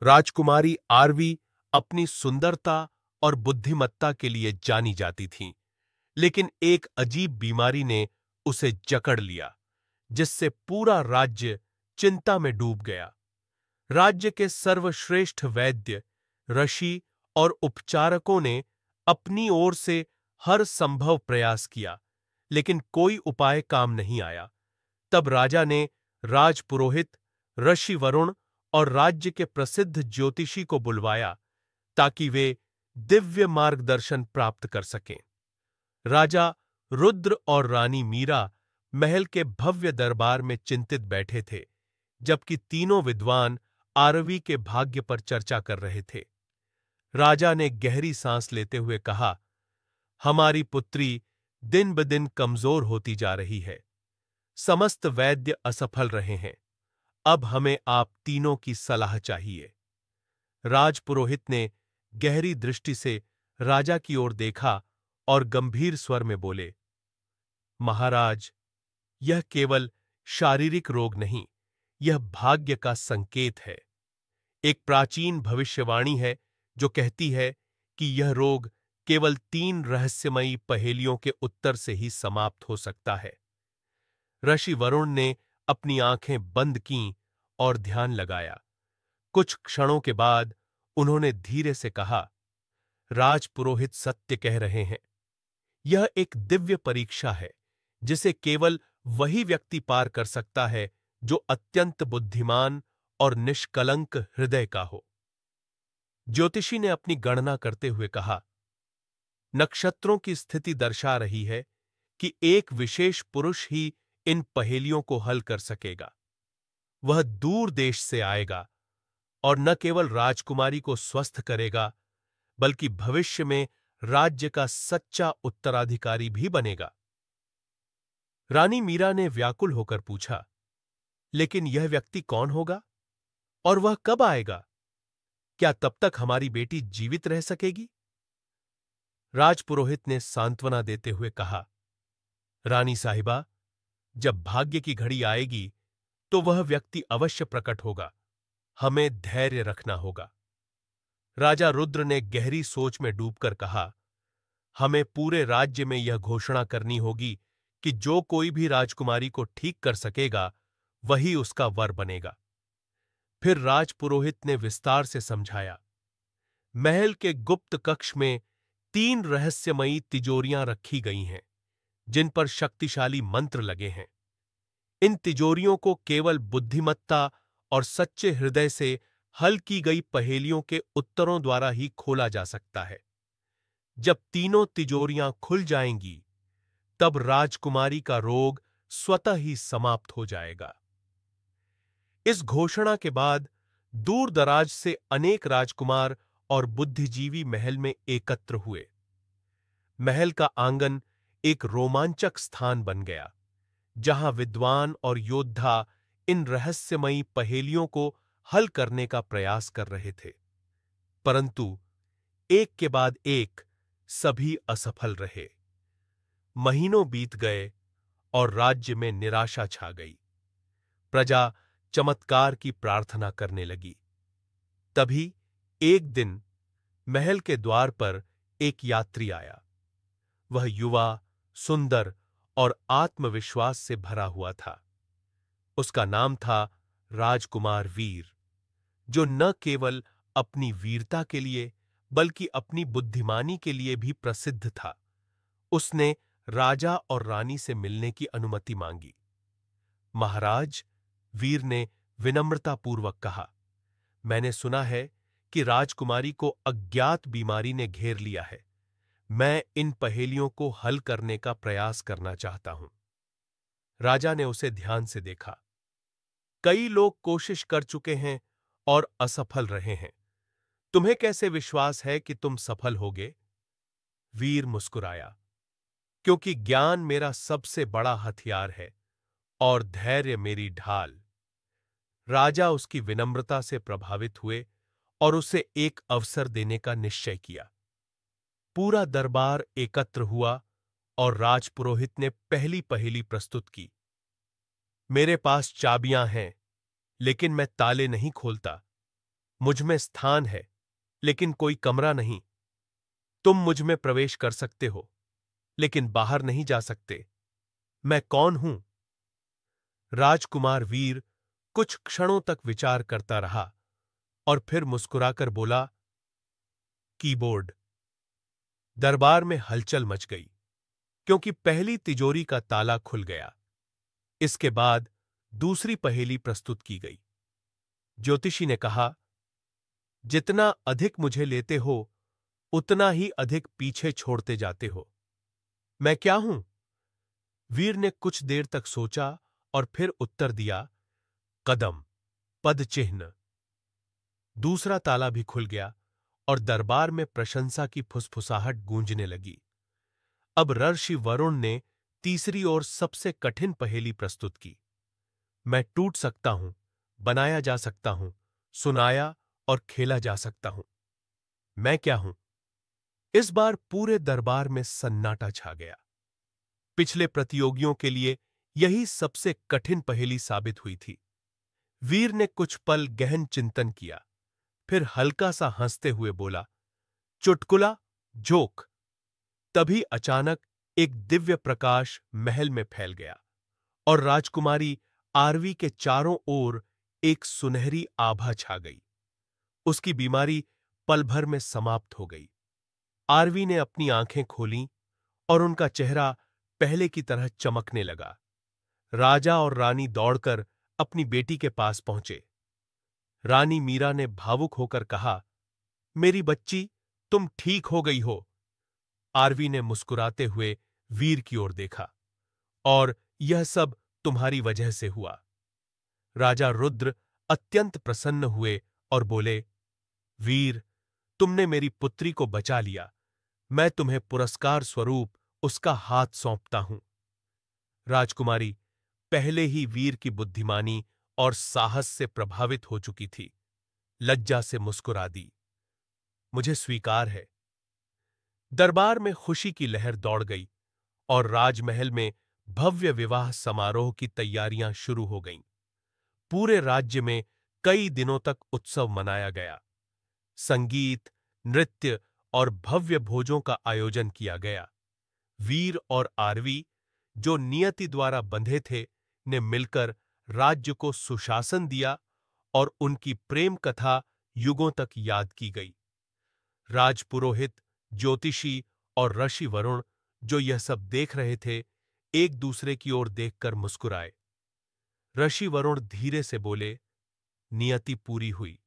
राजकुमारी RV अपनी सुंदरता और बुद्धिमत्ता के लिए जानी जाती थीं, लेकिन एक अजीब बीमारी ने उसे जकड़ लिया, जिससे पूरा राज्य चिंता में डूब गया। राज्य के सर्वश्रेष्ठ वैद्य, ऋषि और उपचारकों ने अपनी ओर से हर संभव प्रयास किया, लेकिन कोई उपाय काम नहीं आया। तब राजा ने राजपुरोहित, ऋषि वरुण और राज्य के प्रसिद्ध ज्योतिषी को बुलवाया ताकि वे दिव्य मार्गदर्शन प्राप्त कर सकें। राजा रुद्र और रानी मीरा महल के भव्य दरबार में चिंतित बैठे थे, जबकि तीनों विद्वान आरवी के भाग्य पर चर्चा कर रहे थे। राजा ने गहरी सांस लेते हुए कहा, हमारी पुत्री दिन ब दिन कमजोर होती जा रही है। समस्त वैद्य असफल रहे हैं। अब हमें आप तीनों की सलाह चाहिए। राजपुरोहित ने गहरी दृष्टि से राजा की ओर देखा और गंभीर स्वर में बोले, महाराज, यह केवल शारीरिक रोग नहीं, यह भाग्य का संकेत है। एक प्राचीन भविष्यवाणी है जो कहती है कि यह रोग केवल 3 रहस्यमयी पहेलियों के उत्तर से ही समाप्त हो सकता है। ऋषि वरुण ने अपनी आंखें बंद कीं और ध्यान लगाया। कुछ क्षणों के बाद उन्होंने धीरे से कहा, राजपुरोहित सत्य कह रहे हैं। यह एक दिव्य परीक्षा है जिसे केवल वही व्यक्ति पार कर सकता है जो अत्यंत बुद्धिमान और निष्कलंक हृदय का हो। ज्योतिषी ने अपनी गणना करते हुए कहा, नक्षत्रों की स्थिति दर्शा रही है कि एक विशेष पुरुष ही इन पहेलियों को हल कर सकेगा। वह दूर देश से आएगा और न केवल राजकुमारी को स्वस्थ करेगा, बल्कि भविष्य में राज्य का सच्चा उत्तराधिकारी भी बनेगा। रानी मीरा ने व्याकुल होकर पूछा, लेकिन यह व्यक्ति कौन होगा और वह कब आएगा? क्या तब तक हमारी बेटी जीवित रह सकेगी? राजपुरोहित ने सांत्वना देते हुए कहा, रानी साहिबा, जब भाग्य की घड़ी आएगी तो वह व्यक्ति अवश्य प्रकट होगा। हमें धैर्य रखना होगा। राजा रुद्र ने गहरी सोच में डूबकर कहा, हमें पूरे राज्य में यह घोषणा करनी होगी कि जो कोई भी राजकुमारी को ठीक कर सकेगा, वही उसका वर बनेगा। फिर राजपुरोहित ने विस्तार से समझाया, महल के गुप्त कक्ष में 3 रहस्यमयी तिजोरियां रखी गई हैं, जिन पर शक्तिशाली मंत्र लगे हैं। इन तिजोरियों को केवल बुद्धिमत्ता और सच्चे हृदय से हल की गई पहेलियों के उत्तरों द्वारा ही खोला जा सकता है। जब तीनों तिजोरियां खुल जाएंगी, तब राजकुमारी का रोग स्वतः ही समाप्त हो जाएगा। इस घोषणा के बाद दूर दराज से अनेक राजकुमार और बुद्धिजीवी महल में एकत्र हुए। महल का आंगन एक रोमांचक स्थान बन गया, जहां विद्वान और योद्धा इन रहस्यमयी पहेलियों को हल करने का प्रयास कर रहे थे। परंतु एक के बाद एक सभी असफल रहे। महीनों बीत गए और राज्य में निराशा छा गई। प्रजा चमत्कार की प्रार्थना करने लगी। तभी एक दिन महल के द्वार पर एक यात्री आया। वह युवा, सुंदर और आत्मविश्वास से भरा हुआ था। उसका नाम था राजकुमार वीर, जो न केवल अपनी वीरता के लिए बल्कि अपनी बुद्धिमानी के लिए भी प्रसिद्ध था। उसने राजा और रानी से मिलने की अनुमति मांगी। महाराज, वीर ने विनम्रतापूर्वक कहा, मैंने सुना है कि राजकुमारी को अज्ञात बीमारी ने घेर लिया है। मैं इन पहेलियों को हल करने का प्रयास करना चाहता हूं। राजा ने उसे ध्यान से देखा। कई लोग कोशिश कर चुके हैं और असफल रहे हैं। तुम्हें कैसे विश्वास है कि तुम सफल होगे? वीर मुस्कुराया, क्योंकि ज्ञान मेरा सबसे बड़ा हथियार है और धैर्य मेरी ढाल। राजा उसकी विनम्रता से प्रभावित हुए और उसे एक अवसर देने का निश्चय किया। पूरा दरबार एकत्र हुआ और राजपुरोहित ने पहली पहेली प्रस्तुत की। मेरे पास चाबियां हैं, लेकिन मैं ताले नहीं खोलता। मुझ में स्थान है, लेकिन कोई कमरा नहीं। तुम मुझ में प्रवेश कर सकते हो, लेकिन बाहर नहीं जा सकते। मैं कौन हूं? राजकुमार वीर कुछ क्षणों तक विचार करता रहा और फिर मुस्कुराकर बोला, कीबोर्ड। दरबार में हलचल मच गई, क्योंकि पहली तिजोरी का ताला खुल गया। इसके बाद दूसरी पहेली प्रस्तुत की गई। ज्योतिषी ने कहा, जितना अधिक मुझे लेते हो, उतना ही अधिक पीछे छोड़ते जाते हो। मैं क्या हूं? वीर ने कुछ देर तक सोचा और फिर उत्तर दिया, कदम, पद चिन्ह। दूसरा ताला भी खुल गया और दरबार में प्रशंसा की फुसफुसाहट गूंजने लगी। अब ऋषि वरुण ने तीसरी और सबसे कठिन पहेली प्रस्तुत की। मैं टूट सकता हूं, बनाया जा सकता हूं, सुनाया और खेला जा सकता हूं। मैं क्या हूं? इस बार पूरे दरबार में सन्नाटा छा गया। पिछले प्रतियोगियों के लिए यही सबसे कठिन पहेली साबित हुई थी। वीर ने कुछ पल गहन चिंतन किया, फिर हल्का सा हंसते हुए बोला, चुटकुला, जोक। तभी अचानक एक दिव्य प्रकाश महल में फैल गया और राजकुमारी आरवी के चारों ओर एक सुनहरी आभा छा गई। उसकी बीमारी पल भर में समाप्त हो गई। आरवी ने अपनी आंखें खोलीं और उनका चेहरा पहले की तरह चमकने लगा। राजा और रानी दौड़कर अपनी बेटी के पास पहुंचे। रानी मीरा ने भावुक होकर कहा, मेरी बच्ची, तुम ठीक हो गई हो। आरवी ने मुस्कुराते हुए वीर की ओर देखा, और यह सब तुम्हारी वजह से हुआ। राजा रुद्र अत्यंत प्रसन्न हुए और बोले, वीर, तुमने मेरी पुत्री को बचा लिया। मैं तुम्हें पुरस्कार स्वरूप उसका हाथ सौंपता हूं। राजकुमारी पहले ही वीर की बुद्धिमानी और साहस से प्रभावित हो चुकी थी। लज्जा से मुस्कुरा दी, मुझे स्वीकार है। दरबार में खुशी की लहर दौड़ गई और राजमहल में भव्य विवाह समारोह की तैयारियां शुरू हो गईं। पूरे राज्य में कई दिनों तक उत्सव मनाया गया। संगीत, नृत्य और भव्य भोजों का आयोजन किया गया। वीर और आरवी, जो नियति द्वारा बंधे थे, ने मिलकर राज्य को सुशासन दिया और उनकी प्रेम कथा युगों तक याद की गई। राजपुरोहित, ज्योतिषी और ऋषि वरुण, जो यह सब देख रहे थे, एक दूसरे की ओर देखकर मुस्कुराए। ऋषि वरुण धीरे से बोले, नियति पूरी हुई।